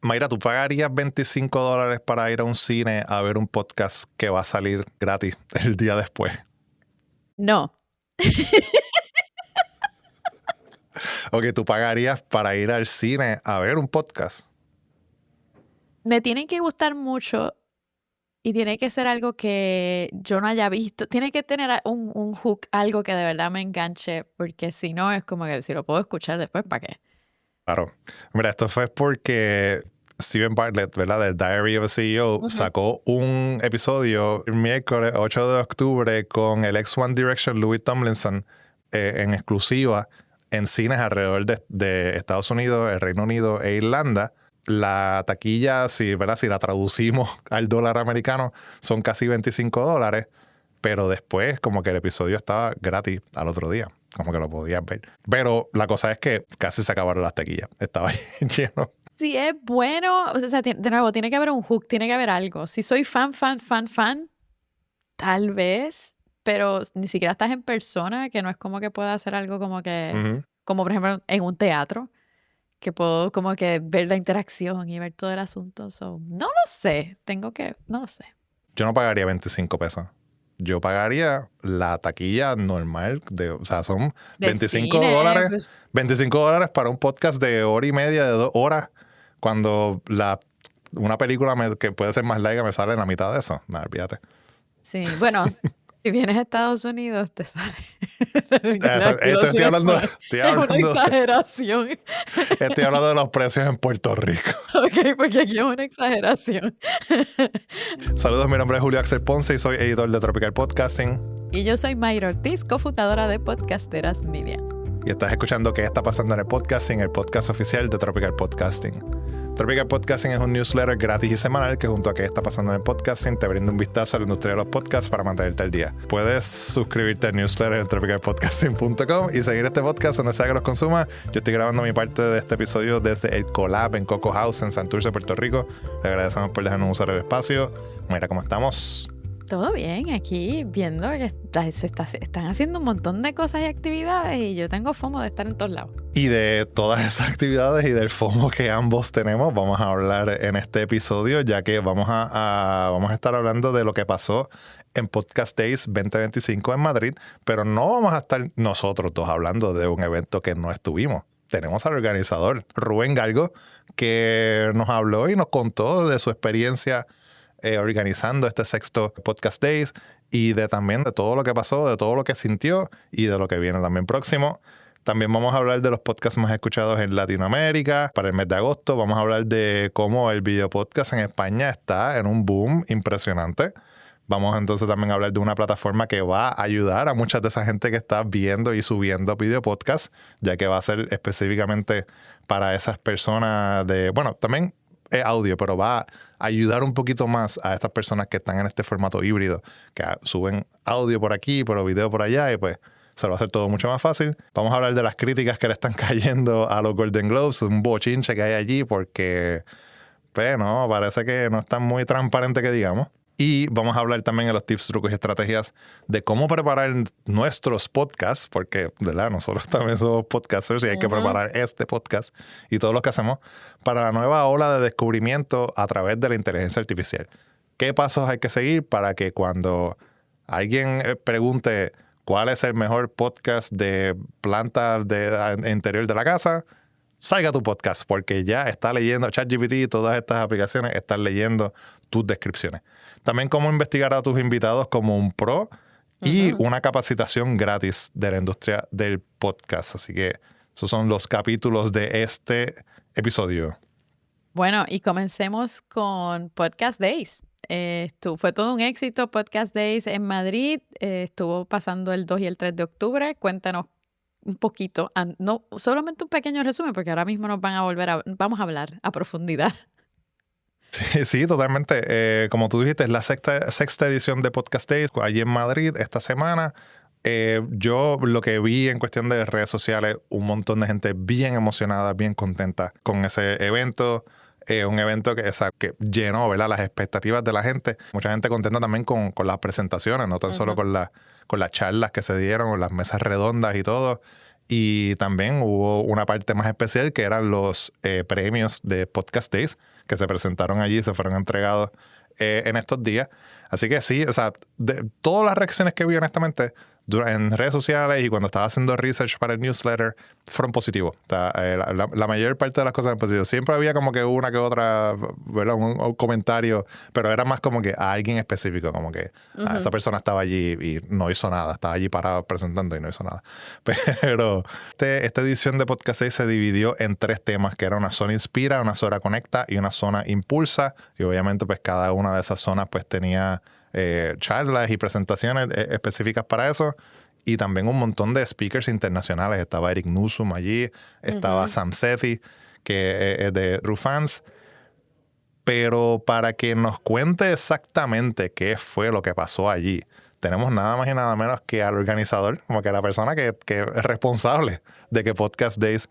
Mayra, ¿tú pagarías $25 para ir a un cine a ver un podcast que va a salir gratis el día después? No. ¿O que tú pagarías para ir al cine a ver un podcast? Me tienen que gustar mucho y tiene que ser algo que yo no haya visto. Tiene que tener un hook, algo que de verdad me enganche, porque si no es como que si lo puedo escuchar después, ¿para qué? Claro. Mira, esto fue porque Steven Bartlett, ¿verdad? Del Diary of a CEO, sacó un episodio el miércoles 8 de octubre con el ex One Direction Louis Tomlinson en exclusiva en cines alrededor de Estados Unidos, el Reino Unido e Irlanda. La taquilla, ¿verdad? Si la traducimos al dólar americano, son casi $25, pero después como que el episodio estaba gratis al otro día, como que lo podías ver. Pero la cosa es que casi se acabaron las taquillas, estaba lleno. Si es bueno, o sea, de nuevo, tiene que haber un hook, tiene que haber algo. Si soy fan, tal vez, pero ni siquiera estás en persona, que no es como que pueda hacer algo como que, como por ejemplo en un teatro, que puedo como que ver la interacción y ver todo el asunto. So, no lo sé, no lo sé. Yo no pagaría 25 pesos. Yo pagaría la taquilla normal, o sea, son $25. Pues, $25 para un podcast de hora y media, de 2 horas, cuando una película que puede ser más larga me sale en la mitad de eso. No, olvídate. sí, bueno, si vienes a Estados Unidos te sale. Estoy hablando es una exageración. Estoy hablando de los precios en Puerto Rico. Ok, porque aquí es una exageración. Saludos, mi nombre es Julio Axel Ponce y soy editor de Tropical Podcasting. Y yo soy Mayra Ortiz, cofundadora de Podcasteras Media. Y estás escuchando ¿Qué está pasando en el podcasting? El podcast oficial de Tropical Podcasting. Tropical Podcasting es un newsletter gratis y semanal que junto a ¿Qué está pasando en el podcasting? Te brinda un vistazo a la industria de los podcasts para mantenerte al día. Puedes suscribirte al newsletter en tropicalpodcasting.com y seguir este podcast donde sea que los consumas. Yo estoy grabando mi parte de este episodio desde el Collab en Coco House en Santurce, Puerto Rico. Le agradecemos por dejarnos usar el espacio. Mira cómo estamos. Todo bien, aquí viendo que están haciendo un montón de cosas y actividades y yo tengo FOMO de estar en todos lados. Y de todas esas actividades y del FOMO que ambos tenemos, vamos a hablar en este episodio, ya que vamos a estar hablando de lo que pasó en Podcast Days 2025 en Madrid, pero no vamos a estar nosotros dos hablando de un evento que no estuvimos. Tenemos al organizador, Rubén Galgo, que nos habló y nos contó de su experiencia organizando este sexto Podcast Days y también de todo lo que pasó, de todo lo que sintió y de lo que viene también próximo. También vamos a hablar de los podcasts más escuchados en Latinoamérica para el mes de agosto. Vamos a hablar de cómo el video podcast en España está en un boom impresionante. Vamos entonces también a hablar de una plataforma que va a ayudar a mucha de esa gente que está viendo y subiendo video podcast, ya que va a ser específicamente para esas personas también es audio, pero va a ayudar un poquito más a estas personas que están en este formato híbrido, que suben audio por aquí, pero video por allá, y pues se lo va a hacer todo mucho más fácil. Vamos a hablar de las críticas que le están cayendo a los Golden Globes, un bochinche que hay allí, porque pues no, parece que no está muy transparente que digamos. Y vamos a hablar también de los tips, trucos y estrategias de cómo preparar nuestros podcasts, porque ¿verdad? Nosotros también somos podcasters y hay que preparar este podcast y todo lo que hacemos para la nueva ola de descubrimiento a través de la inteligencia artificial. ¿Qué pasos hay que seguir para que cuando alguien pregunte cuál es el mejor podcast de plantas de interior de la casa, salga tu podcast? Porque ya está leyendo ChatGPT y todas estas aplicaciones están leyendo tus descripciones. También cómo investigar a tus invitados como un pro y una capacitación gratis de la industria del podcast. Así que esos son los capítulos de este episodio. Bueno, y comencemos con Podcast Days. Fue todo un éxito Podcast Days en Madrid. Estuvo pasando el 2 y el 3 de octubre. Cuéntanos un poquito, no solamente un pequeño resumen, porque ahora mismo vamos a hablar a profundidad. Sí, totalmente. Como tú dijiste, es la sexta edición de Podcast Days allí en Madrid esta semana. Yo lo que vi en cuestión de redes sociales, un montón de gente bien emocionada, bien contenta con ese evento. Un evento que llenó, ¿verdad?, las expectativas de la gente. Mucha gente contenta también con las presentaciones, no tan solo con las charlas que se dieron, las mesas redondas y todo. Y también hubo una parte más especial que eran los premios de Podcast Days que se presentaron allí y se fueron entregados en estos días. Así que sí, o sea, de todas las reacciones que vi honestamente en redes sociales y cuando estaba haciendo research para el newsletter fueron positivos. O sea, la mayor parte de las cosas eran positivas. Siempre había como que una que otra, ¿verdad? Un comentario, pero era más como que a alguien específico, como que esa persona estaba allí y no hizo nada. Estaba allí parado presentando y no hizo nada. Pero esta edición de Podcast 6 se dividió en 3 temas, que era una zona inspira, una zona conecta y una zona impulsa. Y obviamente pues cada una de esas zonas pues tenía charlas y presentaciones específicas para eso, y también un montón de speakers internacionales. Estaba Eric Nuzum allí, estaba Sam Sethi, que es de Rufans. Pero para que nos cuente exactamente qué fue lo que pasó allí, tenemos nada más y nada menos que al organizador, como que la persona que es responsable de que Podcast Days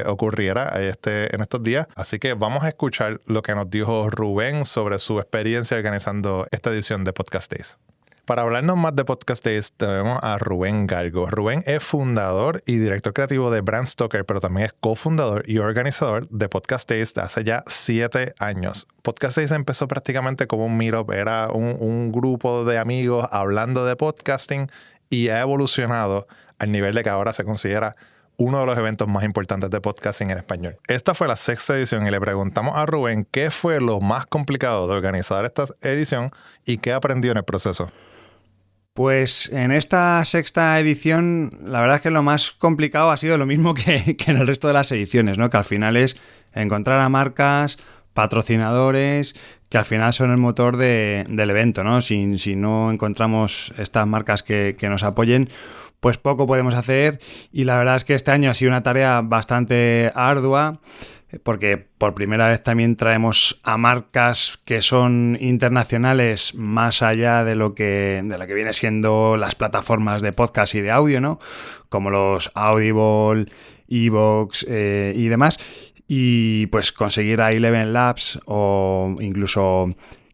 ocurriera en estos días. Así que vamos a escuchar lo que nos dijo Rubén sobre su experiencia organizando esta edición de Podcast Days. Para hablarnos más de Podcast Days, tenemos a Rubén Galgo. Rubén es fundador y director creativo de Brand Stoker, pero también es cofundador y organizador de Podcast Days de hace ya 7 años. Podcast Days empezó prácticamente como un meetup, era un grupo de amigos hablando de podcasting, y ha evolucionado al nivel de que ahora se considera uno de los eventos más importantes de podcasting en español. Esta fue la 6ª edición y le preguntamos a Rubén qué fue lo más complicado de organizar esta edición y qué aprendió en el proceso. Pues en esta 6ª edición, la verdad es que lo más complicado ha sido lo mismo que en el resto de las ediciones, ¿no? Que al final es encontrar a marcas, patrocinadores, que al final son el motor del evento, ¿no? Si no encontramos estas marcas que nos apoyen, pues poco podemos hacer. Y la verdad es que este año ha sido una tarea bastante ardua, porque por primera vez también traemos a marcas que son internacionales más allá de lo que viene siendo las plataformas de podcast y de audio, ¿no? Como los Audible, Evox y demás. Y pues conseguir a Eleven Labs o incluso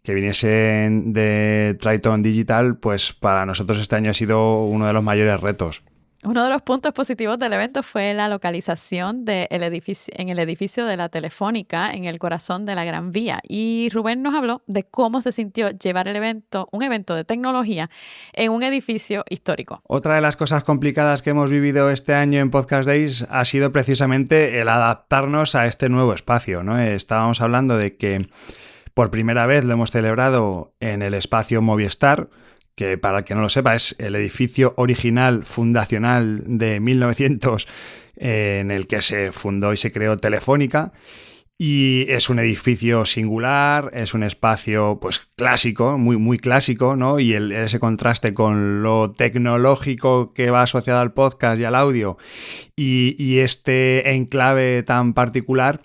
que viniesen de Triton Digital, pues para nosotros este año ha sido uno de los mayores retos. Uno de los puntos positivos del evento fue la localización en el edificio de la Telefónica, en el corazón de la Gran Vía. Y Rubén nos habló de cómo se sintió llevar un evento de tecnología en un edificio histórico. Otra de las cosas complicadas que hemos vivido este año en Podcast Days ha sido precisamente el adaptarnos a este nuevo espacio, ¿no? Estábamos hablando de que por primera vez lo hemos celebrado en el espacio Movistar, que para el que no lo sepa es el edificio original fundacional de 1900 en el que se fundó y se creó Telefónica, y es un edificio singular, es un espacio pues clásico, muy, muy clásico, ¿no? Y ese contraste con lo tecnológico que va asociado al podcast y al audio y este enclave tan particular,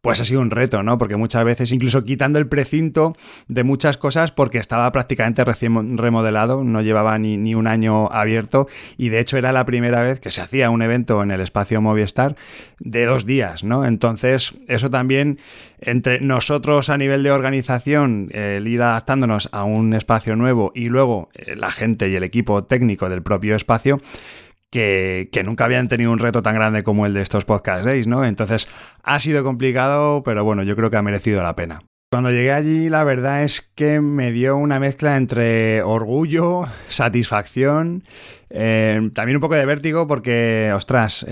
pues ha sido un reto, ¿no? Porque muchas veces, incluso quitando el precinto de muchas cosas, porque estaba prácticamente recién remodelado, no llevaba ni un año abierto, y de hecho era la primera vez que se hacía un evento en el espacio Movistar de 2 días, ¿no? Entonces, eso también, entre nosotros a nivel de organización, el ir adaptándonos a un espacio nuevo y luego la gente y el equipo técnico del propio espacio, que nunca habían tenido un reto tan grande como el de estos Podcast Days, ¿no? Entonces ha sido complicado, pero bueno, yo creo que ha merecido la pena. Cuando llegué allí, la verdad es que me dio una mezcla entre orgullo, satisfacción, también un poco de vértigo porque, ostras,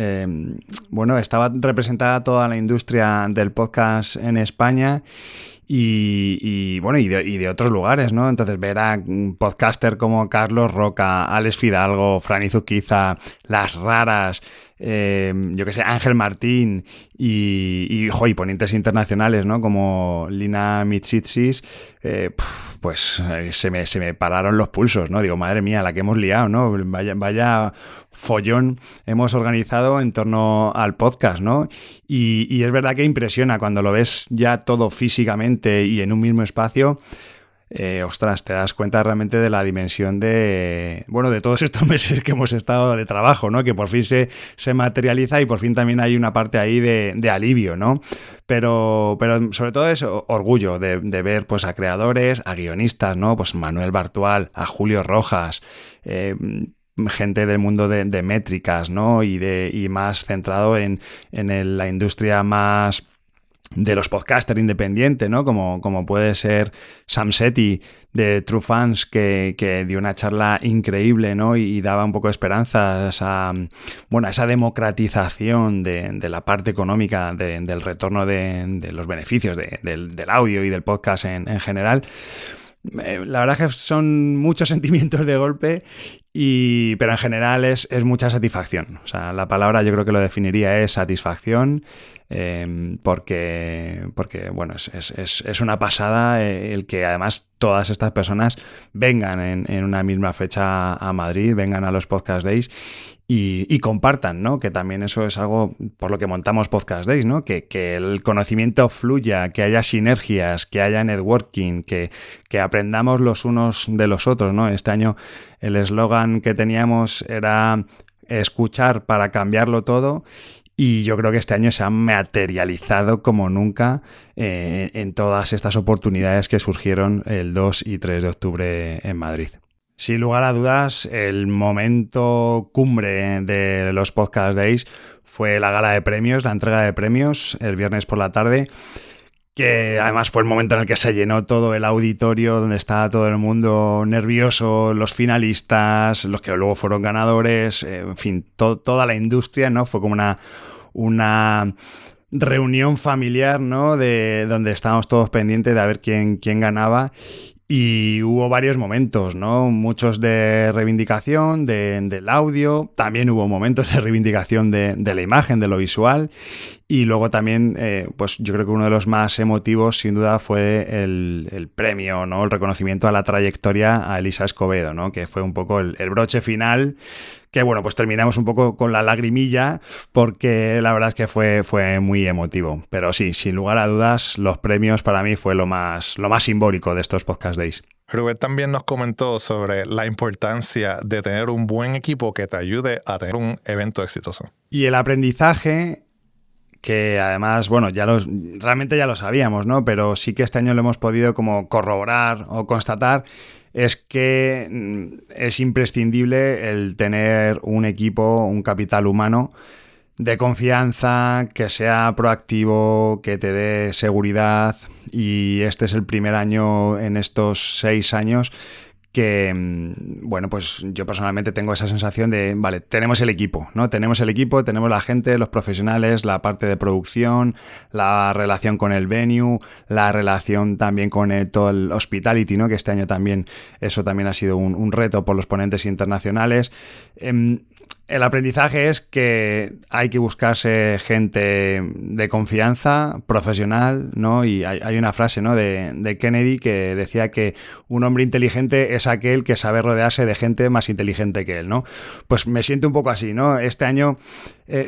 bueno, estaba representada toda la industria del podcast en España y de otros lugares, ¿no? Entonces ver a un podcaster como Carlos Roca, Alex Fidalgo, Fran Izuquiza, Las Raras, yo que sé, Ángel Martín y ponentes internacionales, ¿no? Como Lina Mitsitsis, pues se me pararon los pulsos, ¿no? Digo, madre mía, la que hemos liado, ¿no? Vaya follón hemos organizado en torno al podcast, ¿no? Y es verdad que impresiona cuando lo ves ya todo físicamente y en un mismo espacio. Ostras, te das cuenta realmente de la dimensión de todos estos meses que hemos estado de trabajo, ¿no? Que por fin se materializa y por fin también hay una parte ahí de alivio, ¿no? Pero sobre todo es orgullo de ver pues a creadores, a guionistas, ¿no? Pues Manuel Bartual, a Julio Rojas, gente del mundo de métricas, ¿no? Y más centrado en la industria más de los podcasters independientes, ¿no? Como puede ser Sam Sethi de True Fans, que dio una charla increíble, ¿no? Y daba un poco de esperanza a esa democratización de la parte económica, del retorno de los beneficios del audio y del podcast en general. La verdad es que son muchos sentimientos de golpe, pero en general es mucha satisfacción. O sea, la palabra yo creo que lo definiría es satisfacción, porque bueno, es una pasada el que además todas estas personas vengan en una misma fecha a Madrid, vengan a los Podcast Days y compartan, ¿no? Que también eso es algo por lo que montamos Podcast Days, ¿no? Que el conocimiento fluya, que haya sinergias, que haya networking, que aprendamos los unos de los otros, ¿no? Este año el eslogan que teníamos era escuchar para cambiarlo todo, y yo creo que este año se ha materializado como nunca en todas estas oportunidades que surgieron el 2 y 3 de octubre en Madrid. Sin lugar a dudas, el momento cumbre de los Podcast Days fue la gala de premios, la entrega de premios el viernes por la tarde, que además fue el momento en el que se llenó todo el auditorio, donde estaba todo el mundo nervioso, los finalistas, los que luego fueron ganadores, en fin, toda la industria, ¿no? Fue como una reunión familiar, ¿no? De donde estábamos todos pendientes de a ver quién ganaba. Y hubo varios momentos, ¿no? Muchos de reivindicación del audio, también hubo momentos de reivindicación de la imagen, de lo visual, y luego también, pues yo creo que uno de los más emotivos, sin duda, fue el premio, ¿no? El reconocimiento a la trayectoria a Elisa Escobedo, ¿no? Que fue un poco el broche final, que bueno, pues terminamos un poco con la lagrimilla, porque la verdad es que fue muy emotivo. Pero sí, sin lugar a dudas, los premios para mí fue lo más simbólico de estos Podcast Days. Rubén también nos comentó sobre la importancia de tener un buen equipo que te ayude a tener un evento exitoso. Y el aprendizaje, que además, bueno, realmente ya lo sabíamos, ¿no? Pero sí que este año lo hemos podido como corroborar o constatar, es que es imprescindible el tener un equipo, un capital humano de confianza, que sea proactivo, que te dé seguridad, y este es el primer año en estos 6 años que, bueno, pues yo personalmente tengo esa sensación de, vale, tenemos el equipo, ¿no? Tenemos el equipo, tenemos la gente, los profesionales, la parte de producción, la relación con el venue, la relación también con todo el hospitality, ¿no? Que este año también, eso también ha sido un reto por los ponentes internacionales. El aprendizaje es que hay que buscarse gente de confianza, profesional, ¿no? Y hay una frase, ¿no? de Kennedy, que decía que un hombre inteligente es aquel que sabe rodearse de gente más inteligente que él, ¿no? Pues me siento un poco así, ¿no? Este año,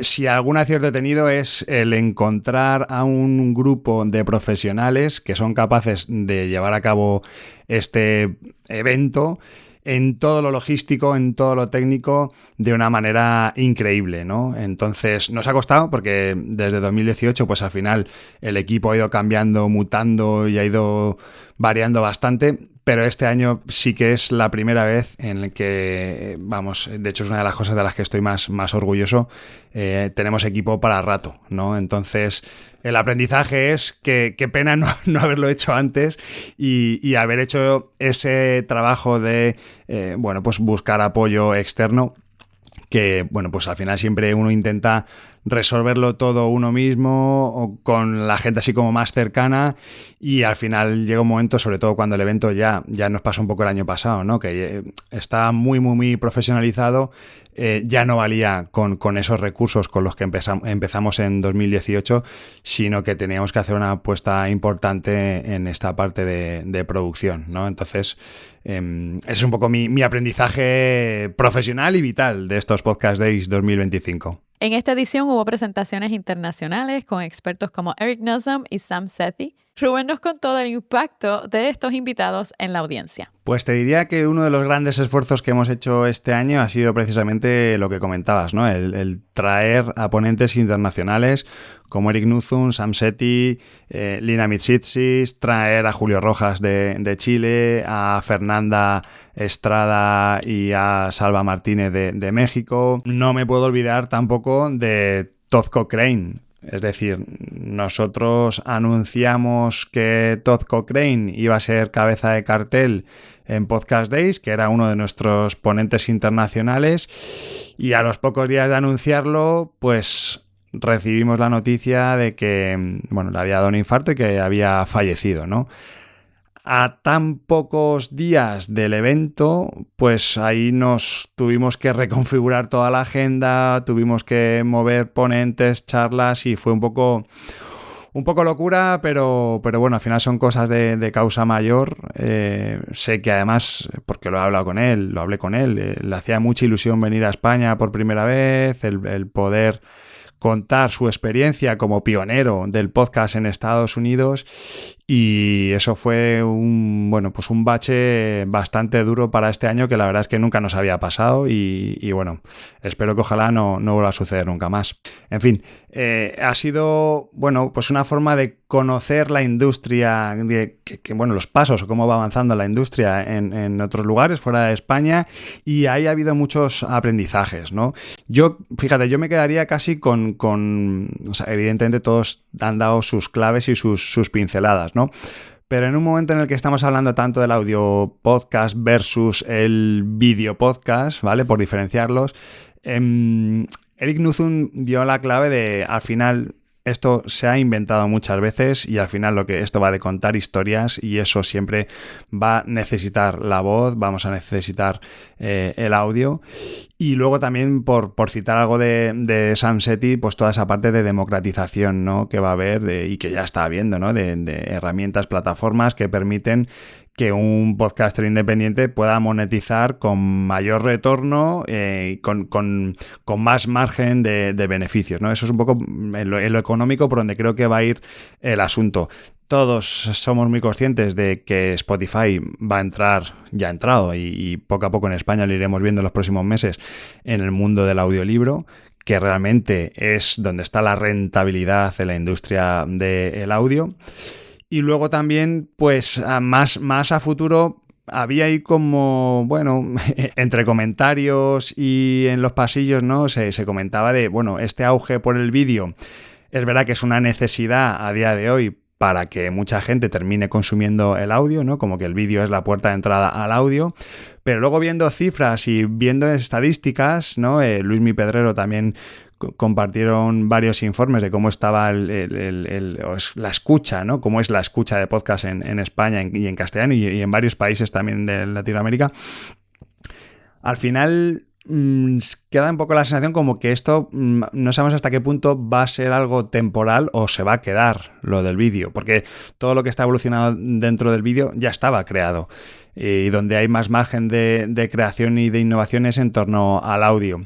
si algún acierto he tenido, es el encontrar a un grupo de profesionales que son capaces de llevar a cabo este evento en todo lo logístico, en todo lo técnico, de una manera increíble, ¿no? Entonces, nos ha costado porque desde 2018, pues al final el equipo ha ido cambiando, mutando y ha ido variando bastante, pero este año sí que es la primera vez en el que, vamos, de hecho es una de las cosas de las que estoy más orgulloso, tenemos equipo para rato, ¿no? Entonces, el aprendizaje es que qué pena no haberlo hecho antes y haber hecho ese trabajo de, bueno, pues buscar apoyo externo, que, bueno, pues al final siempre uno intenta resolverlo todo uno mismo o con la gente así como más cercana, y al final llega un momento, sobre todo cuando el evento ya nos pasó un poco el año pasado, ¿no? Que está muy profesionalizado, ya no valía con esos recursos con los que empezamos en 2018, sino que teníamos que hacer una apuesta importante en esta parte de producción, ¿no? Entonces, ese es un poco mi aprendizaje profesional y vital de estos Podcast Days 2025. En esta edición hubo presentaciones internacionales con expertos como Eric Nussbaum y Sam Sethi. Rubén nos contó del impacto de estos invitados en la audiencia. Pues te diría que uno de los grandes esfuerzos que hemos hecho este año ha sido precisamente lo que comentabas, ¿no? El traer a ponentes internacionales como Eric Nuthun, Sam Sethi, Lina Mitsitsis, traer a Julio Rojas de Chile, a Fernanda Estrada y a Salva Martínez de México. No me puedo olvidar tampoco de Todd Cochrane. Es decir, nosotros anunciamos que Todd Cochrane iba a ser cabeza de cartel en Podcast Days, que era uno de nuestros ponentes internacionales, y a los pocos días de anunciarlo, pues recibimos la noticia de que, bueno, le había dado un infarto y que había fallecido, ¿no? A tan pocos días del evento, pues ahí nos tuvimos que reconfigurar toda la agenda, tuvimos que mover ponentes, charlas y fue un poco locura, pero bueno, al final son cosas de causa mayor. Sé que además, porque lo hablé con él, le hacía mucha ilusión venir a España por primera vez, el poder contar su experiencia como pionero del podcast en Estados Unidos, y eso fue un bache bastante duro para este año, que la verdad es que nunca nos había pasado y bueno, espero que ojalá no vuelva a suceder nunca más. En fin, ha sido, bueno, pues una forma de conocer la industria, los pasos o cómo va avanzando la industria en otros lugares fuera de España, y ahí ha habido muchos aprendizajes, ¿no? Yo me quedaría casi con o sea, evidentemente todos han dado sus claves y sus pinceladas, ¿no? Pero en un momento en el que estamos hablando tanto del audio podcast versus el video podcast, ¿vale? Por diferenciarlos, Eric Nuthun dio la clave de, al final, esto se ha inventado muchas veces y al final esto va de contar historias, y eso siempre va a necesitar la voz, vamos a necesitar el audio. Y luego también, por citar algo de Sam Sethi, pues toda esa parte de democratización, ¿no?, que va a haber y que ya está habiendo, ¿no?, de herramientas, plataformas que permiten que un podcaster independiente pueda monetizar con mayor retorno, con más margen de beneficios, ¿no? Eso es un poco en lo económico por donde creo que va a ir el asunto. Todos somos muy conscientes de que Spotify va a entrar, ya ha entrado, y poco a poco en España lo iremos viendo en los próximos meses, en el mundo del audiolibro, que realmente es donde está la rentabilidad de la industria del audio. Y luego también, pues más a futuro, había ahí como, bueno, entre comentarios y en los pasillos, ¿no?, se comentaba de, bueno, este auge por el vídeo, es verdad que es una necesidad a día de hoy para que mucha gente termine consumiendo el audio, ¿no? Como que el vídeo es la puerta de entrada al audio. Pero luego, viendo cifras y viendo estadísticas, ¿no? Luismi Pedrero también compartieron varios informes de cómo estaba la escucha, ¿no? Cómo es la escucha de podcast en España y en castellano y en varios países también de Latinoamérica. Al final queda un poco la sensación como que esto no sabemos hasta qué punto va a ser algo temporal o se va a quedar lo del vídeo, porque todo lo que está evolucionado dentro del vídeo ya estaba creado, y donde hay más margen de creación y de innovación es en torno al audio.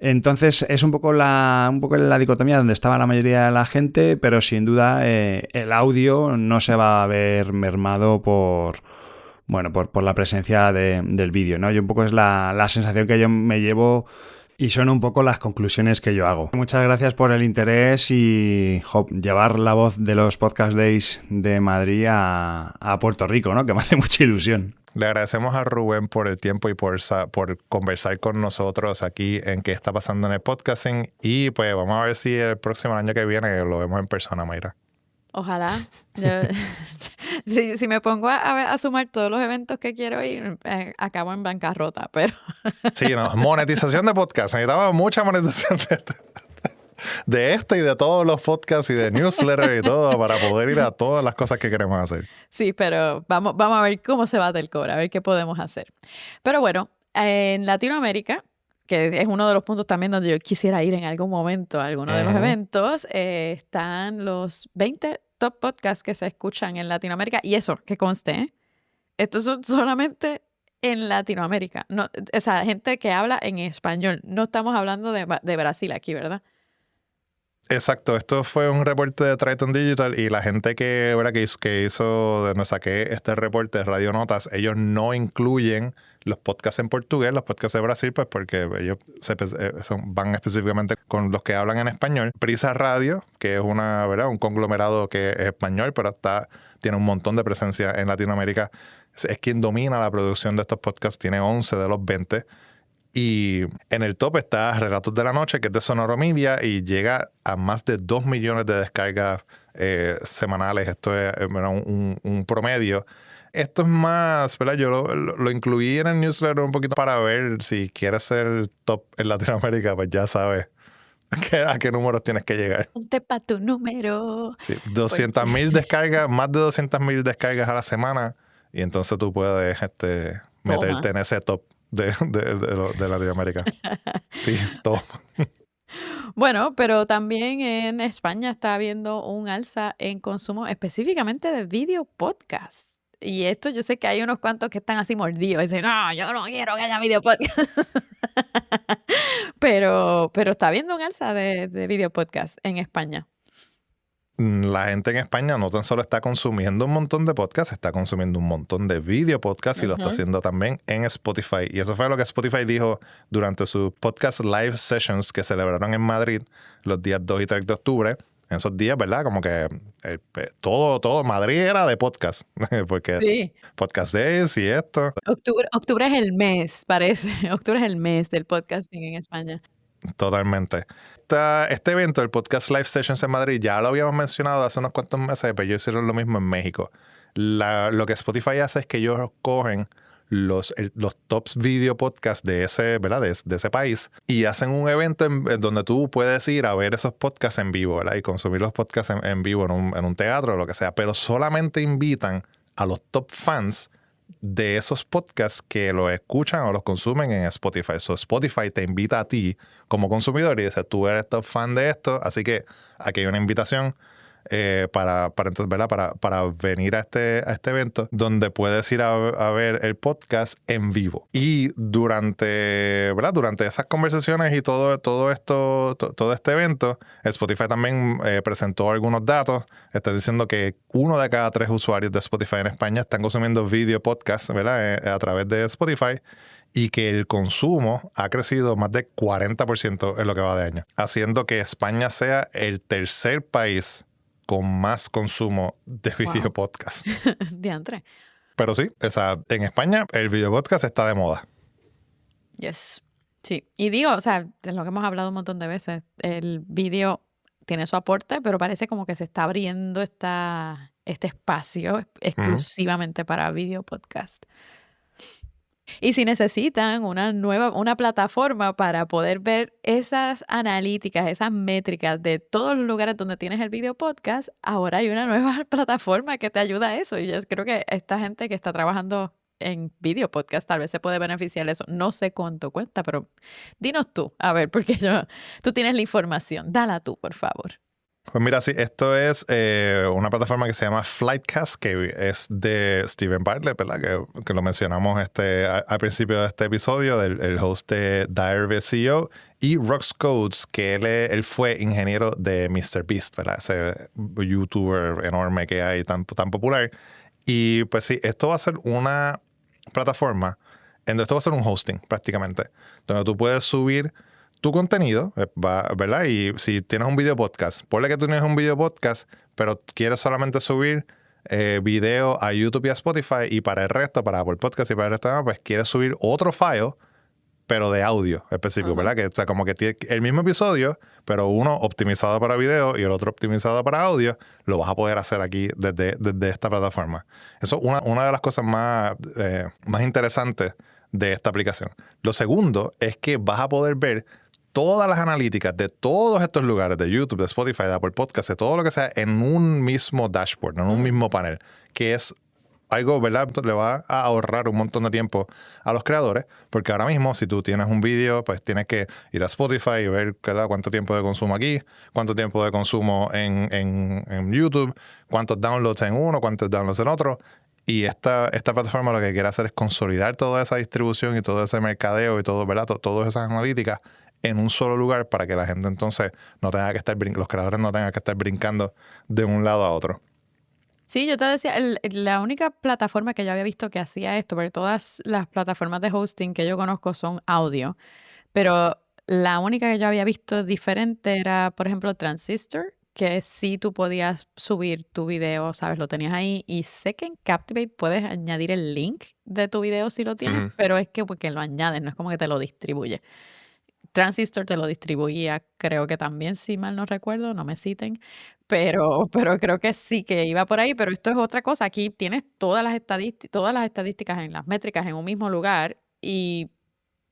Entonces es un poco la dicotomía donde estaba la mayoría de la gente, pero sin duda el audio no se va a ver mermado por la presencia del vídeo, ¿no? Yo un poco es la sensación que yo me llevo y son un poco las conclusiones que yo hago. Muchas gracias por el interés y llevar la voz de los Podcast Days de Madrid a Puerto Rico, ¿no?, que me hace mucha ilusión. Le agradecemos a Rubén por el tiempo y por conversar con nosotros aquí en qué está pasando en el podcasting, y pues vamos a ver si el próximo año que viene lo vemos en persona, Mayra. Ojalá. Si me pongo a sumar todos los eventos que quiero ir, acabo en bancarrota, pero... Sí, no, monetización de podcast. Necesitaba mucha monetización de este y de todos los podcasts y de newsletter y todo para poder ir a todas las cosas que queremos hacer. Sí, pero vamos a ver cómo se va del cobre, a ver qué podemos hacer. Pero bueno, en Latinoamérica, que es uno de los puntos también donde yo quisiera ir en algún momento a alguno de los eventos, están los 20 top podcasts que se escuchan en Latinoamérica. Y eso, que conste, estos son solamente en Latinoamérica. No, o sea, gente que habla en español. No estamos hablando de Brasil aquí, ¿verdad? Exacto, esto fue un reporte de Triton Digital y la gente ¿verdad? que hizo, de donde saqué este reporte de Radio Notas, ellos no incluyen los podcasts en portugués, los podcasts de Brasil, pues porque ellos van específicamente con los que hablan en español. Prisa Radio, que es ¿verdad? Un conglomerado que es español, pero tiene un montón de presencia en Latinoamérica. Es quien domina la producción de estos podcasts, tiene 11 de los 20. Y en el top está Relatos de la Noche, que es de Sonoro Media y llega a más de 2 millones de descargas semanales. Esto es un promedio. Esto es más, ¿verdad? Yo lo incluí en el newsletter un poquito para ver si quieres ser top en Latinoamérica, pues ya sabes a qué números tienes que llegar. Ponte pa' tu número. Sí, 200,000 descargas, más de 200,000 descargas a la semana y entonces tú puedes meterte en ese top de Latinoamérica. Sí, todo. Bueno, pero también en España está habiendo un alza en consumo específicamente de video podcast. Y esto yo sé que hay unos cuantos que están así mordidos. Dicen, no, yo no quiero que haya video podcast. pero está habiendo un alza de video podcast en España. La gente en España no tan solo está consumiendo un montón de podcasts, está consumiendo un montón de video podcasts y lo está haciendo también en Spotify. Y eso fue lo que Spotify dijo durante sus podcast live sessions que celebraron en Madrid los días 2 y 3 de octubre. En esos días, ¿verdad? Como que todo Madrid era de podcast. Porque sí. Podcast Days y esto. Octubre es el mes, parece. Octubre es el mes del podcasting en España. Totalmente. Este evento, el Podcast Live Sessions en Madrid, ya lo habíamos mencionado hace unos cuantos meses, pero ellos hicieron lo mismo en México. Lo que Spotify hace es que ellos cogen los tops video podcasts de ese, ¿verdad? De ese país y hacen un evento en donde tú puedes ir a ver esos podcasts en vivo, ¿verdad? Y consumir los podcasts en vivo en un teatro o lo que sea, pero solamente invitan a los top fans de esos podcasts que los escuchan o los consumen en Spotify. So, Spotify te invita a ti como consumidor y dice, tú eres top fan de esto, así que aquí hay una invitación para venir a este evento donde puedes ir a ver el podcast en vivo. Y durante esas conversaciones y todo este evento, Spotify también presentó algunos datos. Está diciendo que 1 de cada 3 usuarios de Spotify en España están consumiendo video podcasts, ¿verdad? A través de Spotify. Y que el consumo ha crecido más de 40% en lo que va de año, haciendo que España sea el tercer país con más consumo de video podcast. Diantre. Pero sí, en España el video podcast está de moda. Yes. Sí. Y digo, de lo que hemos hablado un montón de veces, el video tiene su aporte, pero parece como que se está abriendo este espacio exclusivamente para video podcast. Y si necesitan una plataforma para poder ver esas analíticas, esas métricas de todos los lugares donde tienes el video podcast, ahora hay una nueva plataforma que te ayuda a eso. Y yo creo que esta gente que está trabajando en video podcast tal vez se puede beneficiar de eso. No sé cuánto cuesta, pero dinos tú, a ver, porque tú tienes la información. Dala tú, por favor. Pues mira, sí, esto es una plataforma que se llama Flightcast, que es de Steven Bartlett, ¿verdad? Que lo mencionamos al principio de este episodio, el host de Diary CEO, y Rox Codes, que él fue ingeniero de MrBeast, ¿verdad? Ese youtuber enorme que hay tan popular. Y pues sí, esto va a ser una plataforma en donde esto va a ser un hosting prácticamente, donde tú puedes subir tu contenido, ¿verdad? Y si tienes un video podcast, ponle que tú tienes un video podcast, pero quieres solamente subir video a YouTube y a Spotify, y para el resto, para Apple Podcast y para el resto, pues quieres subir otro file, pero de audio específico, ¿verdad? Que, como que tiene el mismo episodio, pero uno optimizado para video y el otro optimizado para audio, lo vas a poder hacer aquí desde esta plataforma. Eso es una de las cosas más interesantes de esta aplicación. Lo segundo es que vas a poder ver todas las analíticas de todos estos lugares, de YouTube, de Spotify, de Apple Podcasts, de todo lo que sea, en un mismo dashboard, en un mismo panel, que es algo, ¿verdad? Le va a ahorrar un montón de tiempo a los creadores, porque ahora mismo, si tú tienes un vídeo, pues tienes que ir a Spotify y ver, ¿verdad?, cuánto tiempo de consumo aquí, cuánto tiempo de consumo en YouTube, cuántos downloads en uno, cuántos downloads en otro. Y esta plataforma lo que quiere hacer es consolidar toda esa distribución y todo ese mercadeo y todo, ¿verdad? Todas esas analíticas en un solo lugar para que la gente entonces no tenga que estar los creadores no tengan que estar brincando de un lado a otro. Sí, yo te decía, la única plataforma que yo había visto que hacía esto, porque todas las plataformas de hosting que yo conozco son audio, pero la única que yo había visto diferente era, por ejemplo, Transistor, que sí tú podías subir tu video, ¿sabes? Lo tenías ahí. Y sé que en Captivate puedes añadir el link de tu video si lo tienes, Ujú. pero es que porque lo añades, no es como que te lo distribuye. Transistor te lo distribuía, creo que también, si mal no recuerdo, no me citen, pero creo que sí que iba por ahí, pero esto es otra cosa. Aquí tienes todas las estadísticas en las métricas en un mismo lugar y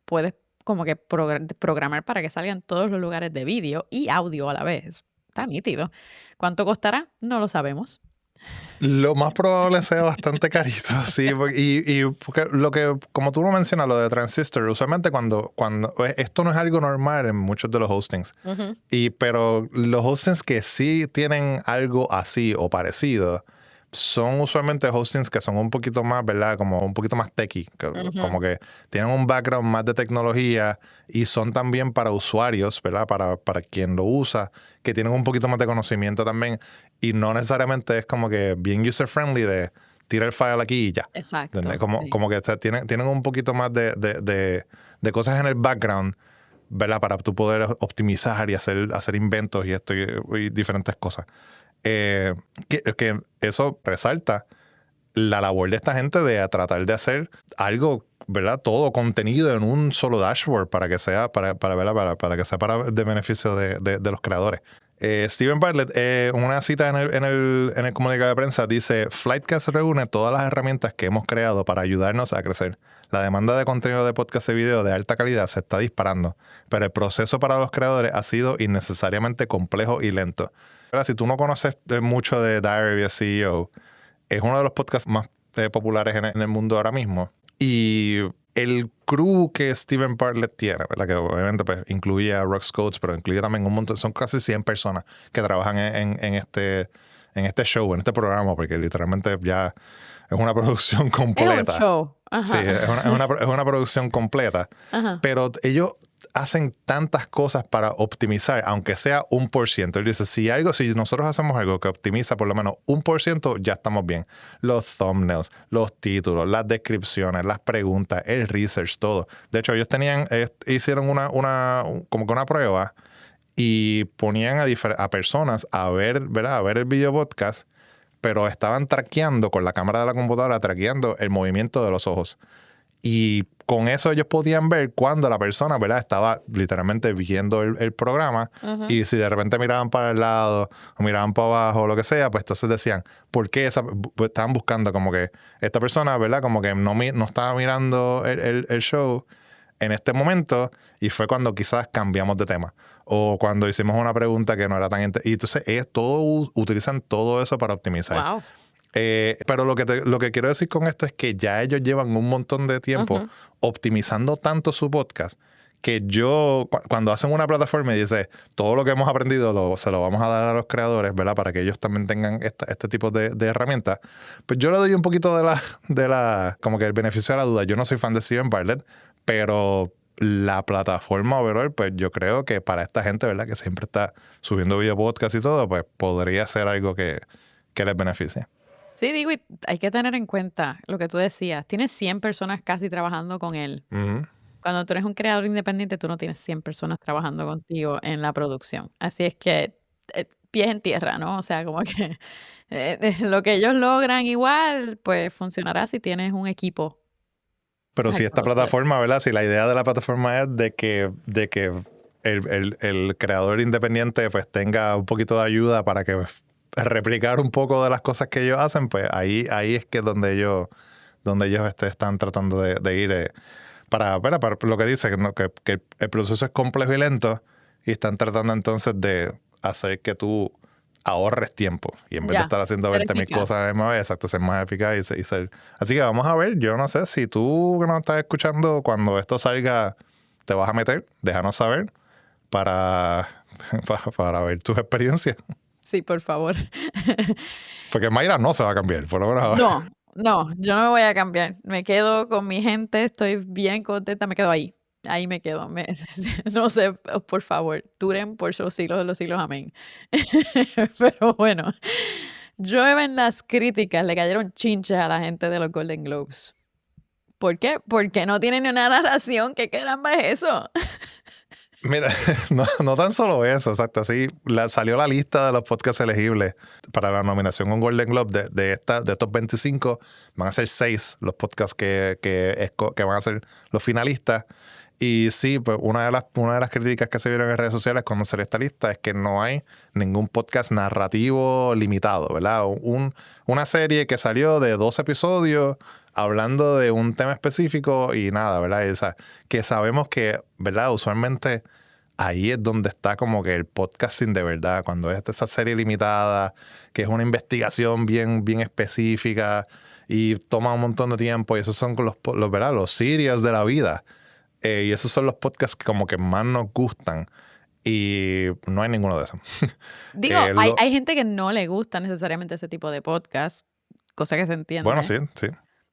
puedes como que programar para que salgan todos los lugares de vídeo y audio a la vez. Está nítido. ¿Cuánto costará? No lo sabemos. Lo más probable sea bastante carito, sí. Porque como tú lo mencionas, lo de Transistor, usualmente cuando esto no es algo normal en muchos de los hostings. Ujú. Pero los hostings que sí tienen algo así o parecido son usualmente hostings que son un poquito más, ¿verdad? Como un poquito más techy, como que tienen un background más de tecnología y son también para usuarios, ¿verdad? Para quien lo usa, que tienen un poquito más de conocimiento también y no necesariamente es como que bien user-friendly de tirar el file aquí y ya. Exacto. ¿Entendés? Sí. Como que tienen un poquito más de cosas en el background, ¿verdad? Para tú poder optimizar y hacer inventos y esto y diferentes cosas. Que eso resalta la labor de esta gente de tratar de hacer algo, ¿verdad? Todo contenido en un solo dashboard para que sea para que sea de beneficio de los creadores. Steven Bartlett, una cita en el comunicado de prensa dice: Flightcast reúne todas las herramientas que hemos creado para ayudarnos a crecer. La demanda de contenido de podcast y video de alta calidad se está disparando, pero el proceso para los creadores ha sido innecesariamente complejo y lento. Ahora, si tú no conoces mucho de Diary of a CEO, es uno de los podcasts más populares en el mundo ahora mismo. Y el crew que Steven Bartlett tiene, ¿verdad? Que obviamente pues, incluye a Rox Coates, pero incluye también un montón, son casi 100 personas que trabajan en este show, en este programa, porque literalmente ya es una producción completa. Es un show. Ajá. Sí, es una producción completa. Ajá. Pero ellos hacen tantas cosas para optimizar, aunque sea 1%. Él dice, si nosotros hacemos algo que optimiza por lo menos 1%, ya estamos bien. Los thumbnails, los títulos, las descripciones, las preguntas, el research, todo. De hecho, ellos hicieron como que una prueba y ponían a personas a ver, ¿verdad? A ver el video podcast, pero estaban traqueando con la cámara de la computadora, traqueando el movimiento de los ojos. Y con eso ellos podían ver cuando la persona, ¿verdad? Estaba literalmente viendo el programa. Ujú. Y si de repente miraban para el lado o miraban para abajo o lo que sea, pues entonces decían, ¿por qué estaban buscando como que esta persona, ¿verdad? Como que no estaba mirando el show en este momento, y fue cuando quizás cambiamos de tema o cuando hicimos una pregunta que no era tan... Y entonces utilizan todo eso para optimizar. Wow. Pero lo que quiero decir con esto es que ya ellos llevan un montón de tiempo optimizando tanto su podcast que cuando hacen una plataforma y dice todo lo que hemos aprendido se lo vamos a dar a los creadores, ¿verdad? Para que ellos también tengan este tipo de herramientas, pues yo le doy un poquito como que el beneficio de la duda. Yo no soy fan de Steven Bartlett, pero la plataforma overall, pues yo creo que para esta gente, ¿verdad? Que siempre está subiendo video podcast y todo, pues podría ser algo que les beneficie. Sí, digo, y hay que tener en cuenta lo que tú decías. Tienes 100 personas casi trabajando con él. Ujú. Cuando tú eres un creador independiente, tú no tienes 100 personas trabajando contigo en la producción. Así es que pies en tierra, ¿no? O sea, como que lo que ellos logran igual, pues funcionará si tienes un equipo. Pero si Ay, esta no sé. plataforma, ¿verdad? Si la idea de la plataforma es de que el creador independiente pues tenga un poquito de ayuda para que replicar un poco de las cosas que ellos hacen, pues ahí es que donde ellos están tratando de ir para lo que dice, ¿no? que el proceso es complejo y lento, y están tratando entonces de hacer que tú ahorres tiempo y en vez de estar haciendo ser 20,000 eficaz. cosas a la misma vez, exacto, ser más eficaz y ser... Así que vamos a ver, yo no sé si tú que nos estás escuchando, cuando esto salga, te vas a meter, déjanos saber para ver tus experiencias. Sí, por favor. Porque Mayra no se va a cambiar, por lo menos ahora. No, yo no me voy a cambiar. Me quedo con mi gente, estoy bien contenta, me quedo ahí. ahí me quedo. No sé, por favor, duren por los siglos de los siglos, amén. Pero bueno, llueven las críticas, le cayeron chinches a la gente de los Golden Globes. ¿Por qué? Porque no tienen ni una narración. ¿Qué caramba es eso? Mira, no tan solo eso, exacto. Así salió la lista de los podcasts elegibles para la nominación a un Golden Globe de estos 25. Van a ser 6 los podcasts que van a ser los finalistas. Y sí, pues una de las críticas que se vieron en redes sociales cuando salió esta lista es que no hay ningún podcast narrativo limitado, ¿verdad? Una serie que salió de 2 episodios hablando de un tema específico y nada, ¿verdad? Y, o sea, que sabemos que, ¿verdad? Usualmente ahí es donde está como que el podcasting de verdad, cuando es esa serie limitada, que es una investigación bien, bien específica y toma un montón de tiempo, y esos son ¿verdad? Los serials de la vida. Y esos son los podcasts que como que más nos gustan. Y no hay ninguno de esos. Digo, hay gente que no le gusta necesariamente ese tipo de podcast, cosa que se entiende. Bueno, sí.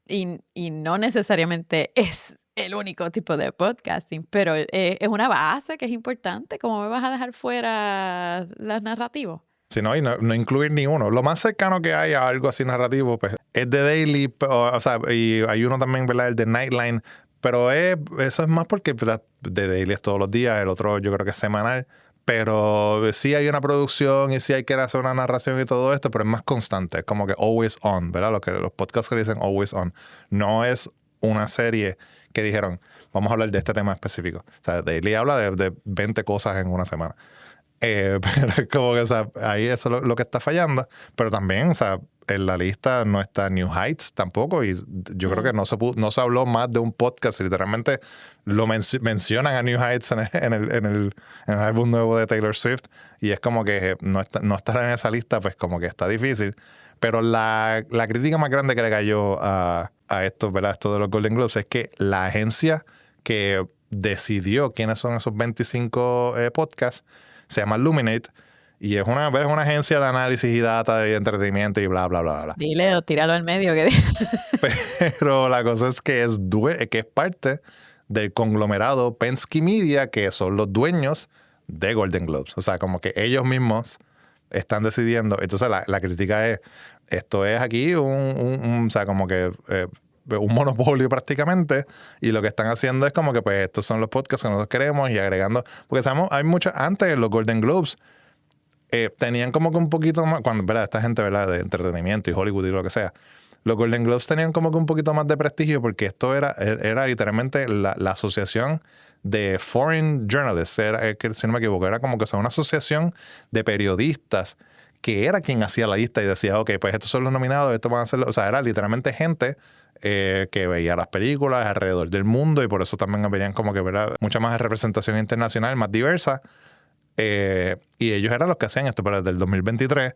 Y no necesariamente es el único tipo de podcasting, pero es una base que es importante. ¿Cómo me vas a dejar fuera las narrativos? Sí, no, y no incluir ni uno. Lo más cercano que hay a algo así narrativo, pues, es The Daily, o sea, y hay uno también, ¿verdad? El de Nightline. Pero eso es más porque, ¿verdad? The Daily es todos los días, el otro yo creo que es semanal. Pero sí hay una producción y sí hay que hacer una narración y todo esto, pero es más constante, es como que always on, ¿verdad? Los podcasts que dicen always on. No es una serie que dijeron, vamos a hablar de este tema específico. O sea, Daily habla de 20 cosas en una semana. Pero es como que, o sea, ahí eso es lo que está fallando. Pero también, o sea, en la lista no está New Heights tampoco. Y yo creo que no se habló más de un podcast. Literalmente lo mencionan a New Heights en el álbum nuevo de Taylor Swift. Y es como que no estar en esa lista, pues como que está difícil. Pero la crítica más grande que le cayó a esto, ¿verdad? Esto de los Golden Globes es que la agencia que decidió quiénes son esos 25 podcasts se llama Luminate y es una agencia de análisis y data y entretenimiento y bla, bla, bla, bla. Dile o tíralo al medio. Pero la cosa es que es parte del conglomerado Penske Media, que son los dueños de Golden Globes. O sea, como que ellos mismos están decidiendo. Entonces la crítica es, esto es aquí o sea, como que un monopolio prácticamente, y lo que están haciendo es como que pues estos son los podcasts que nosotros queremos y agregando, porque sabemos, hay muchos, antes los Golden Globes tenían como que un poquito más, cuando, ¿verdad? Esta gente, ¿verdad? De entretenimiento y Hollywood y lo que sea, los Golden Globes tenían como que un poquito más de prestigio porque esto era literalmente la asociación de Foreign Journalists, si no me equivoco, era como que una asociación de periodistas que era quien hacía la lista y decía, ok, pues estos son los nominados, estos van a ser, o sea, era literalmente gente que veía las películas alrededor del mundo y por eso también venían como que, ¿verdad? Mucha más representación internacional, más diversa. Y ellos eran los que hacían esto, pero desde el 2023,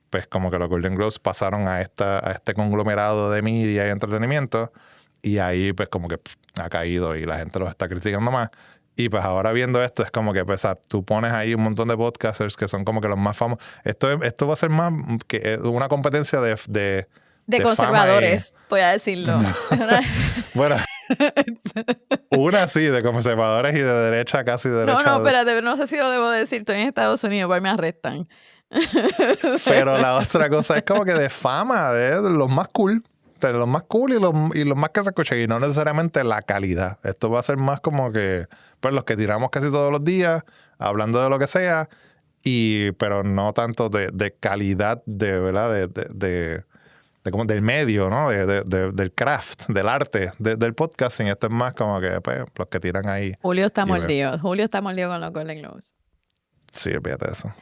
pues como que los Golden Globes pasaron a este conglomerado de media y entretenimiento y ahí pues como que ha caído y la gente los está criticando más. Y pues ahora viendo esto es como que pues, tú pones ahí un montón de podcasters que son como que los más famosos. Esto va a ser más que una competencia de conservadores, voy a decirlo. Bueno, una sí, de conservadores y de derecha, casi de derecha. No, espérate, no sé si lo debo decir. Estoy en Estados Unidos, pues me arrestan. Pero la otra cosa es como que de fama, de los más cool. De los más cool y los más que se escuchan. Y no necesariamente la calidad. Esto va a ser más como que pues los que tiramos casi todos los días, hablando de lo que sea, pero no tanto de calidad, de verdad, como del medio, ¿no? Del craft, del arte, del podcasting. Esto es más como que pues, los que tiran ahí. Julio está mordido. Julio está mordido con los Golden Globes. Sí, olvídate de eso.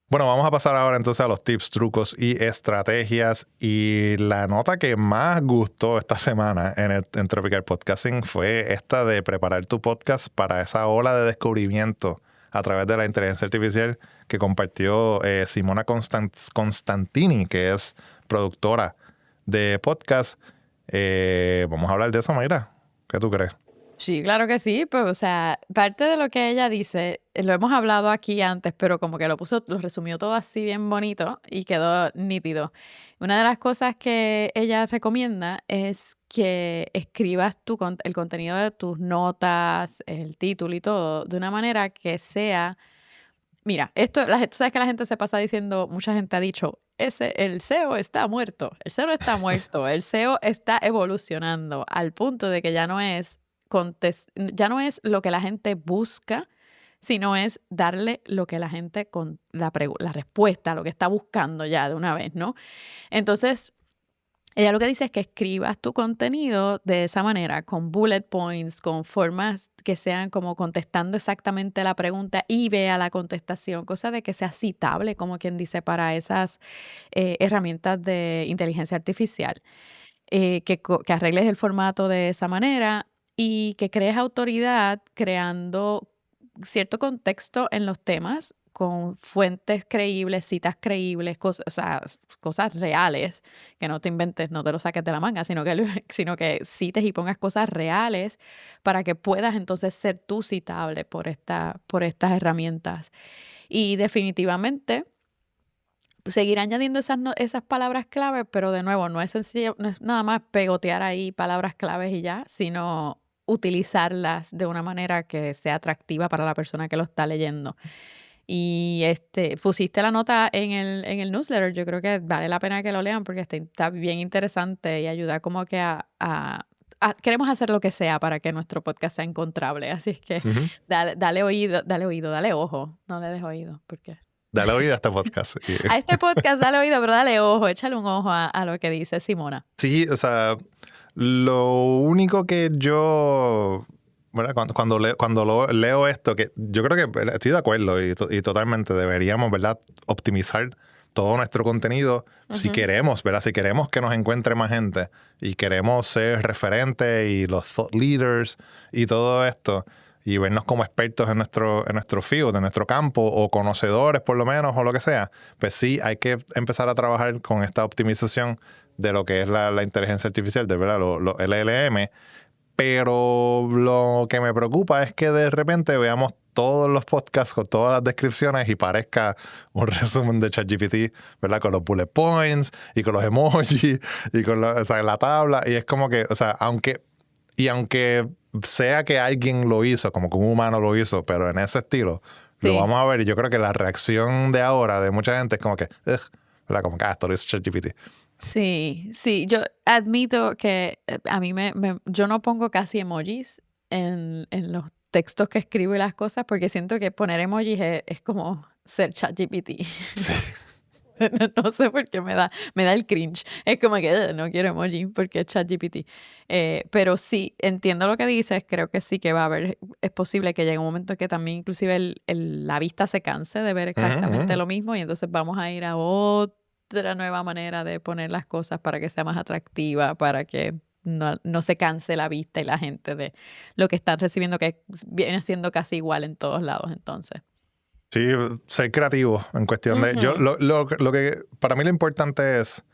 Bueno, vamos a pasar ahora entonces a los tips, trucos y estrategias. Y la nota que más gustó esta semana en Tropical Podcasting fue esta de preparar tu podcast para esa ola de descubrimiento a través de la inteligencia artificial que compartió Simona Constantini, que es productora de podcast. Vamos a hablar de eso, Mayra. ¿Qué tú crees? Sí, claro que sí, pues, o sea, parte de lo que ella dice, lo hemos hablado aquí antes, pero como que lo resumió todo así bien bonito y quedó nítido. Una de las cosas que ella recomienda es que escribas el contenido de tus notas, el título y todo, de una manera que sea... Mira, tú sabes que la gente se pasa diciendo, mucha gente ha dicho, el SEO está muerto, el SEO no está muerto, el SEO está evolucionando al punto de que ya no es lo que la gente busca, sino es darle lo que la gente, la respuesta a lo que está buscando ya de una vez, ¿no? Entonces, ella lo que dice es que escribas tu contenido de esa manera, con bullet points, con formas que sean como contestando exactamente la pregunta y vea la contestación, cosa de que sea citable, como quien dice, para esas herramientas de inteligencia artificial. Que arregles el formato de esa manera y que crees autoridad creando cierto contexto en los temas con fuentes creíbles, citas creíbles, cosas reales, que no te inventes, no te lo saques de la manga, sino que cites y pongas cosas reales para que puedas entonces ser tú citable por estas herramientas. Y definitivamente seguir añadiendo esas palabras clave, pero de nuevo, no es sencillo, no es nada más pegotear ahí palabras claves y ya, sino utilizarlas de una manera que sea atractiva para la persona que lo está leyendo. Y pusiste la nota en el newsletter. Yo creo que vale la pena que lo lean porque está bien interesante y ayuda como que queremos hacer lo que sea para que nuestro podcast sea encontrable. Así es que dale oído, dale ojo. No le des oído, porque... Dale oído a este podcast. A este podcast dale oído, pero dale ojo, échale un ojo a lo que dice Simona. Sí, o sea, lo único que yo... ¿verdad? Cuando leo esto, que yo creo que estoy de acuerdo y totalmente deberíamos, ¿verdad?, optimizar todo nuestro contenido si queremos, ¿verdad? Si queremos que nos encuentre más gente y queremos ser referentes y los thought leaders y todo esto y vernos como expertos en nuestro field, en nuestro campo o conocedores por lo menos o lo que sea, pues sí hay que empezar a trabajar con esta optimización de lo que es la inteligencia artificial, de verdad, los LLM. Pero lo que me preocupa es que de repente veamos todos los podcasts con todas las descripciones y parezca un resumen de ChatGPT, ¿verdad? Con los bullet points y con los emojis y con la tabla. Y es como que, o sea, aunque sea que alguien lo hizo, como que un humano lo hizo, pero en ese estilo, sí, lo vamos a ver. Y yo creo que la reacción de ahora de mucha gente es como que, ¿verdad? Como que, esto lo hizo ChatGPT. Sí, yo admito que a mí yo no pongo casi emojis en los textos que escribo y las cosas porque siento que poner emojis es como ser ChatGPT. Sí. No sé por qué me da el cringe. Es como que no quiero emoji porque es ChatGPT. Pero sí, entiendo lo que dices. Creo que sí que va a haber. Es posible que llegue un momento que también inclusive la vista se canse de ver exactamente lo mismo y entonces vamos a ir a otra nueva manera de poner las cosas para que sea más atractiva, para que no se canse la vista y la gente de lo que están recibiendo, que viene siendo casi igual en todos lados entonces. Sí, ser creativo en cuestión de... Yo, lo que para mí lo importante es,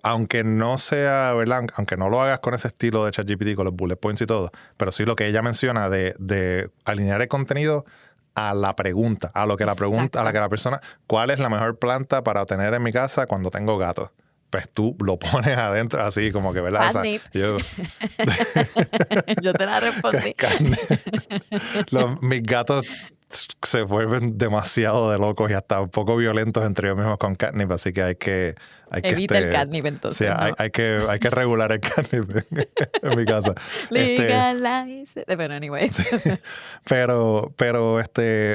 aunque no sea, ¿verdad? Aunque no lo hagas con ese estilo de ChatGPT, con los bullet points y todo, pero sí lo que ella menciona de alinear el contenido a la pregunta, a lo que la pregunta, a la que la persona, ¿cuál es la mejor planta para tener en mi casa cuando tengo gatos? Pues tú lo pones adentro así como que, ¿verdad? O sea, yo te la respondí. Mis gatos se vuelven demasiado de locos y hasta un poco violentos entre ellos mismos con catnip, así que hay que evita el catnip entonces. Sí, ¿no? hay que regular el catnip en mi casa. Legalize. Pero anyway. Sí, pero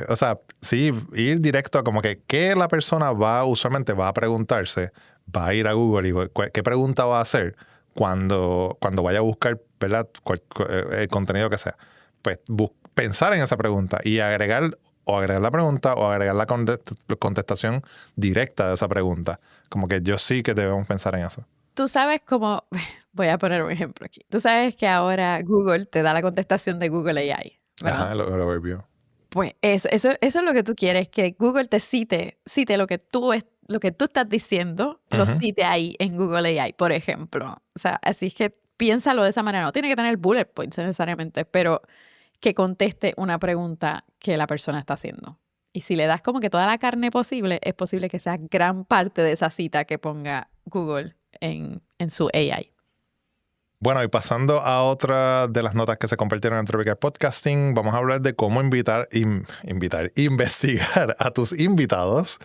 o sea, sí, ir directo a como que qué la persona usualmente va a preguntarse, va a ir a Google y qué pregunta va a hacer cuando vaya a buscar, ¿verdad?, el contenido que sea. Pues pensar en esa pregunta y agregar la pregunta o agregar la contestación directa de esa pregunta. Como que yo sí que debemos pensar en eso. Tú sabes cómo... Voy a poner un ejemplo aquí. Tú sabes que ahora Google te da la contestación de Google AI, ¿verdad? Ajá, el overview. Pues eso es lo que tú quieres, que Google te cite lo que tú estás diciendo, lo cite ahí en Google AI, por ejemplo. O sea, así es que piénsalo de esa manera. No tiene que tener bullet points necesariamente, pero que conteste una pregunta que la persona está haciendo. Y si le das como que toda la carne posible, es posible que sea gran parte de esa cita que ponga Google en su AI. Bueno, y pasando a otra de las notas que se compartieron en Tropical Podcasting, vamos a hablar de cómo investigar a tus invitados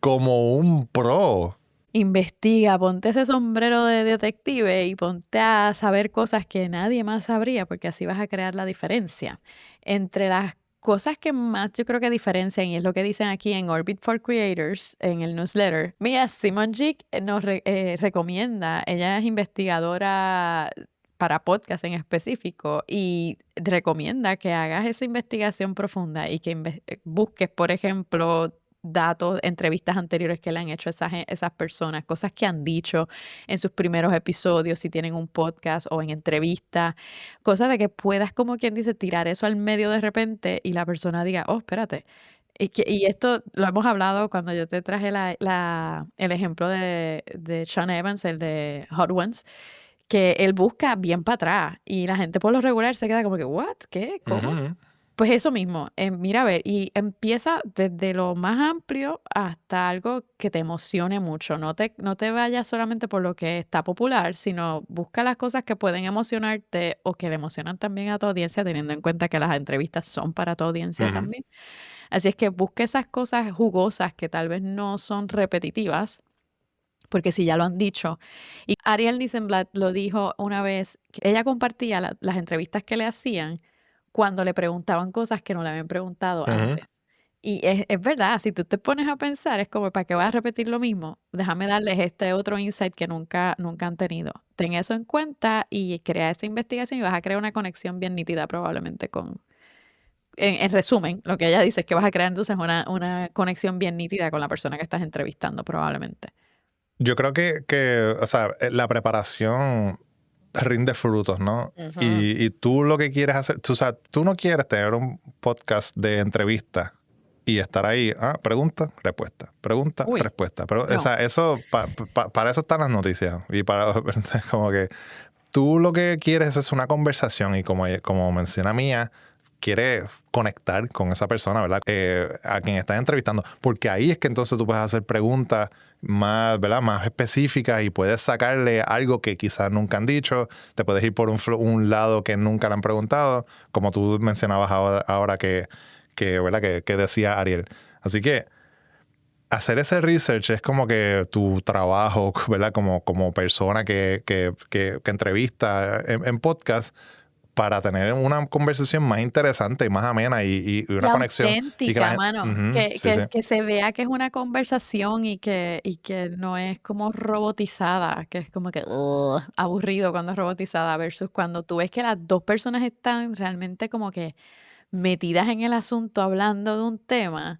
como un pro. Investiga, ponte ese sombrero de detective y ponte a saber cosas que nadie más sabría, porque así vas a crear la diferencia. Entre las cosas que más yo creo que diferencian, y es lo que dicen aquí en Orbit for Creators, en el newsletter, Mia Simonjic nos recomienda, ella es investigadora para podcast en específico y recomienda que hagas esa investigación profunda y que busques, por ejemplo, datos, entrevistas anteriores que le han hecho esas personas, cosas que han dicho en sus primeros episodios, si tienen un podcast o en entrevistas, cosas de que puedas, como quien dice, tirar eso al medio de repente y la persona diga, oh, espérate. Y esto lo hemos hablado cuando yo te traje el ejemplo de Sean Evans, el de Hot Ones, que él busca bien para atrás y la gente por lo regular se queda como que, ¿what? ¿Qué? ¿Cómo? Uh-huh. Pues eso mismo, mira a ver, y empieza desde lo más amplio hasta algo que te emocione mucho. No te vayas solamente por lo que está popular, sino busca las cosas que pueden emocionarte o que le emocionan también a tu audiencia, teniendo en cuenta que las entrevistas son para tu audiencia Uh-huh. también. Así es que busca esas cosas jugosas que tal vez no son repetitivas, porque si ya lo han dicho. Y Ariel Nissenblatt lo dijo una vez, que ella compartía las entrevistas que le hacían cuando le preguntaban cosas que no le habían preguntado Uh-huh. antes. Y es verdad, si tú te pones a pensar, es como, ¿para qué vas a repetir lo mismo? Déjame darles este otro insight que nunca han tenido. Ten eso en cuenta y crea esa investigación y vas a crear una conexión bien nítida probablemente en resumen, lo que ella dice es que vas a crear entonces una conexión bien nítida con la persona que estás entrevistando probablemente. Yo creo que o sea, la preparación rinde frutos, ¿no? Ujú. Y tú lo que quieres hacer, o sea, tú no quieres tener un podcast de entrevistas y estar ahí, pregunta, respuesta, pregunta, Uy, respuesta. Pero, no. o sea, eso, para eso están las noticias. Y para, como que tú lo que quieres es una conversación y como menciona Mía, quiere conectar con esa persona, ¿verdad? A quien estás entrevistando. Porque ahí es que entonces tú puedes hacer preguntas más, ¿verdad? Más específicas y puedes sacarle algo que quizás nunca han dicho. Te puedes ir por un lado que nunca le han preguntado, como tú mencionabas ahora que ¿verdad? Que decía Ariel. Así que hacer ese research es como que tu trabajo, ¿verdad? Como persona que entrevista en podcast, para tener una conversación más interesante y más amena y una Y conexión. auténtica, Y que la mano. Uh-huh, sí. Que se vea que es una conversación y que no es como robotizada, que es como que aburrido cuando es robotizada, versus cuando tú ves que las dos personas están realmente como que metidas en el asunto hablando de un tema.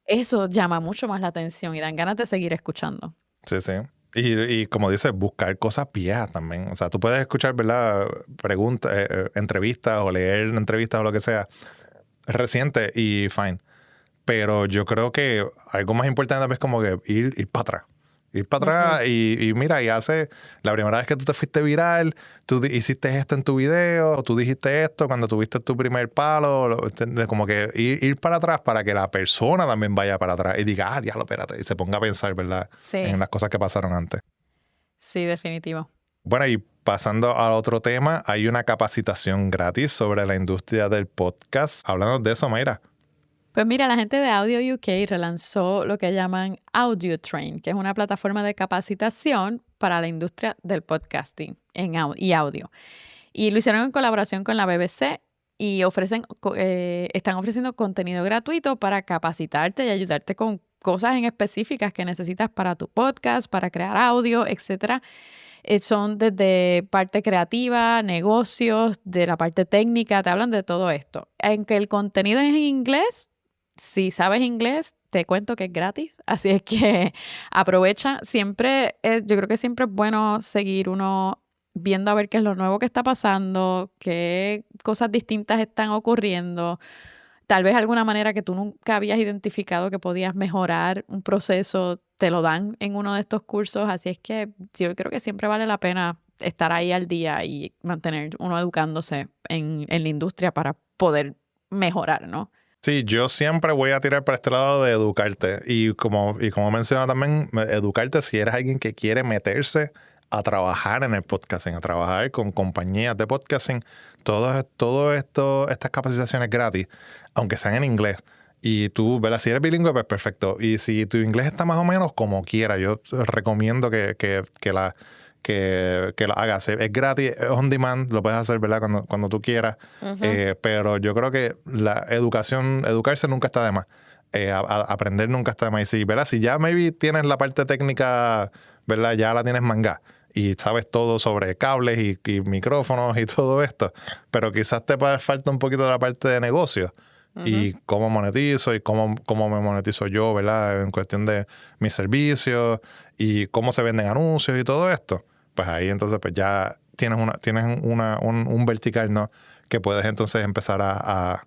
Eso llama mucho más la atención y dan ganas de seguir escuchando. Sí. Y como dices, buscar cosas viejas también. O sea, tú puedes escuchar, ¿verdad? Preguntas, entrevistas o leer entrevistas o lo que sea reciente y fine. Pero yo creo que algo más importante es como que ir para atrás. Ir para atrás y mira, y hace la primera vez que tú te fuiste viral, tú hiciste esto en tu video, o tú dijiste esto cuando tuviste tu primer palo, como que ir para atrás para que la persona también vaya para atrás y diga, diablo, espérate, y se ponga a pensar, ¿verdad? Sí. En las cosas que pasaron antes. Sí, definitivo. Bueno, y pasando al otro tema, hay una capacitación gratis sobre la industria del podcast. Hablando de eso, Mayra. Pues mira, la gente de Audio UK relanzó lo que llaman Audio Train, que es una plataforma de capacitación para la industria del podcasting y audio. Y lo hicieron en colaboración con la BBC y están ofreciendo contenido gratuito para capacitarte y ayudarte con cosas en específicas que necesitas para tu podcast, para crear audio, etcétera. Son desde parte creativa, negocios, de la parte técnica, te hablan de todo esto. Aunque el contenido es en inglés, si sabes inglés, te cuento que es gratis, así es que aprovecha. Yo creo que siempre es bueno seguir uno viendo a ver qué es lo nuevo que está pasando, qué cosas distintas están ocurriendo, tal vez alguna manera que tú nunca habías identificado que podías mejorar un proceso, te lo dan en uno de estos cursos, así es que yo creo que siempre vale la pena estar ahí al día y mantener uno educándose en la industria para poder mejorar, ¿no? Sí, yo siempre voy a tirar para este lado de educarte. Y como mencionaba también, educarte si eres alguien que quiere meterse a trabajar en el podcasting, a trabajar con compañías de podcasting, estas capacitaciones gratis, aunque sean en inglés. Y tú, ¿verdad? Si eres bilingüe, pues perfecto. Y si tu inglés está más o menos como quiera, yo recomiendo que la hagas. Es gratis, es on demand, lo puedes hacer, ¿verdad? Cuando tú quieras. Pero yo creo que la educarse nunca está de más. Aprender nunca está de más. Y si, ¿verdad? Si ya maybe tienes la parte técnica, ¿verdad? Ya la tienes mangá y sabes todo sobre cables y micrófonos y todo esto, pero quizás te falta un poquito de la parte de negocio. Y cómo monetizo y cómo me monetizo yo, ¿verdad? En cuestión de mis servicios y cómo se venden anuncios y todo esto. Pues ahí entonces pues ya tienes un vertical, ¿no? Que puedes entonces empezar a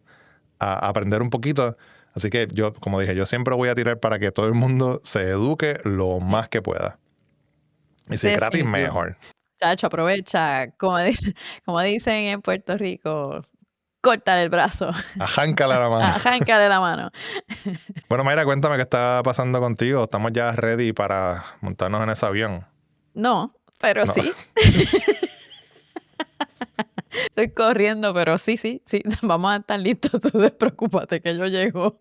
aprender un poquito. Así que yo, como dije, yo siempre voy a tirar para que todo el mundo se eduque lo más que pueda. Y si es gratis, mejor. Chacho, aprovecha. Como dicen en Puerto Rico, córtale el brazo. Ajáncale la mano. Ajáncale la mano. Bueno, Mayra, cuéntame qué está pasando contigo. ¿Estamos ya ready para montarnos en ese avión? No, pero no. Sí. Estoy corriendo, pero sí. Vamos a estar listos. Tú despreocúpate que yo llego.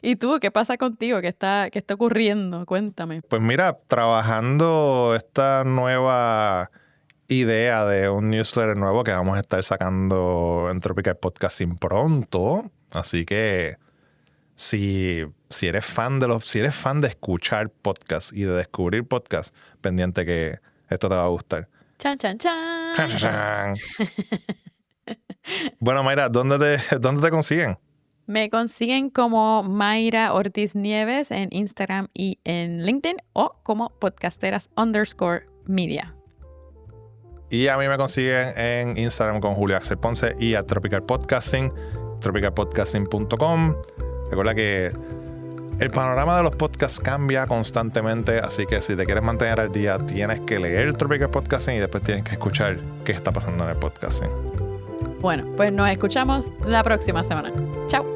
¿Y tú? ¿Qué pasa contigo? ¿Qué está ocurriendo? Cuéntame. Pues mira, trabajando esta nueva idea de un newsletter nuevo que vamos a estar sacando en Tropical Podcasting pronto. Así que si eres fan de escuchar podcasts y de descubrir podcasts, pendiente que esto te va a gustar. Chan, chan, chan. Chan, chan, chan. Bueno, Mayra, ¿dónde te consiguen? Me consiguen como Mayra Ortiz Nieves en Instagram y en LinkedIn o como podcasteras_media. Y a mí me consiguen en Instagram con Julio Axel Ponce y a Tropical Podcasting, tropicalpodcasting.com. Recuerda que el panorama de los podcasts cambia constantemente, así que si te quieres mantener al día, tienes que leer Tropical Podcasting y después tienes que escuchar qué está pasando en el podcasting. Bueno, pues nos escuchamos la próxima semana. Chao.